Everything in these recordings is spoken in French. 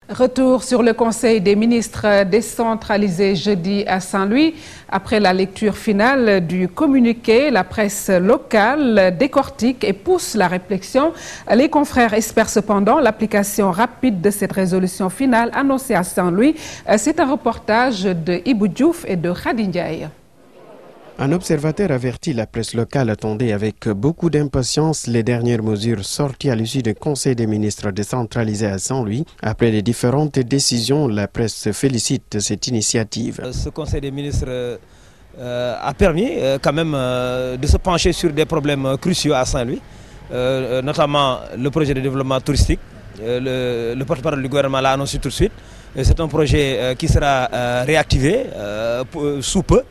Retour sur le Conseil des ministres décentralisé jeudi à Saint-Louis. Après la lecture finale du communiqué, la presse locale décortique et pousse la réflexion. Les confrères espèrent cependant l'application rapide de cette résolution finale annoncée à Saint-Louis. C'est un reportage de Ibou Diouf et de Khady Ndiaye. Un observateur avertit la presse locale attendait avec beaucoup d'impatience les dernières mesures sorties à l'issue du Conseil des ministres décentralisé à Saint-Louis. Après les différentes décisions, la presse félicite de cette initiative. Ce Conseil des ministres a permis quand même de se pencher sur des problèmes cruciaux à Saint-Louis, notamment le projet de développement touristique. Le porte-parole du gouvernement l'a annoncé tout de suite. C'est un projet qui sera réactivé sous peu.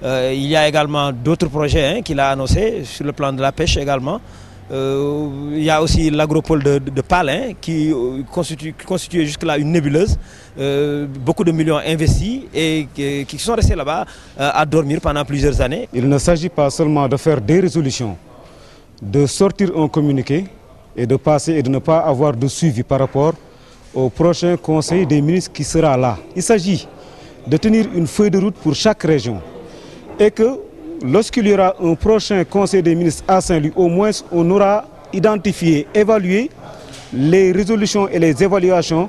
Il y a également d'autres projets qu'il a annoncés sur le plan de la pêche également. Il y a aussi l'agropole de Palin qui constituait jusque-là une nébuleuse. Beaucoup de millions investis et qui sont restés là-bas à dormir pendant plusieurs années. Il ne s'agit pas seulement de faire des résolutions, de sortir un communiqué et de passer et de ne pas avoir de suivi par rapport au prochain Conseil des ministres qui sera là. Il s'agit de tenir une feuille de route pour chaque région. Et que lorsqu'il y aura un prochain Conseil des ministres à Saint-Louis, au moins on aura identifié, évalué les résolutions et les évaluations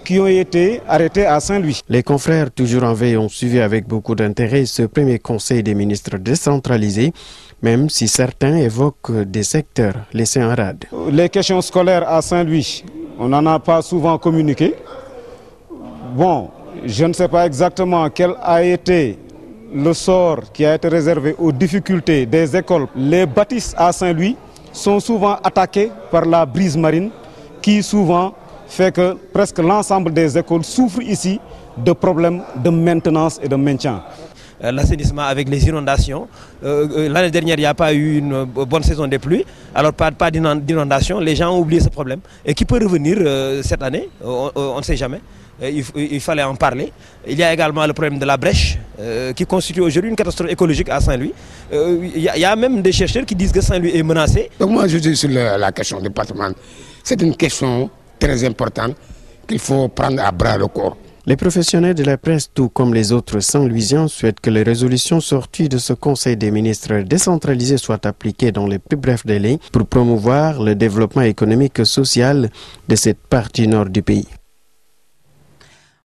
qui ont été arrêtées à Saint-Louis. Les confrères, toujours en veille, ont suivi avec beaucoup d'intérêt ce premier Conseil des ministres décentralisé, même si certains évoquent des secteurs laissés en rade. Les questions scolaires à Saint-Louis, on n'en a pas souvent communiqué. Bon, je ne sais pas exactement quel a été le sort qui a été réservé aux difficultés des écoles. Les bâtisses à Saint-Louis sont souvent attaquées par la brise marine qui souvent fait que presque l'ensemble des écoles souffrent ici de problèmes de maintenance et de maintien. L'assainissement avec les inondations. L'année dernière, il n'y a pas eu une bonne saison des pluies, alors pas d'inondation. Les gens ont oublié ce problème et qui peut revenir cette année, on ne sait jamais. Il fallait en parler. Il y a également le problème de la brèche qui constitue aujourd'hui une catastrophe écologique à Saint-Louis. Il y a même des chercheurs qui disent que Saint-Louis est menacé. Donc moi je dis sur la question du patrimoine, c'est une question très importante qu'il faut prendre à bras le corps. Les professionnels de la presse, tout comme les autres Saint-Louisiens, souhaitent que les résolutions sorties de ce Conseil des ministres décentralisé soient appliquées dans les plus brefs délais pour promouvoir le développement économique et social de cette partie nord du pays.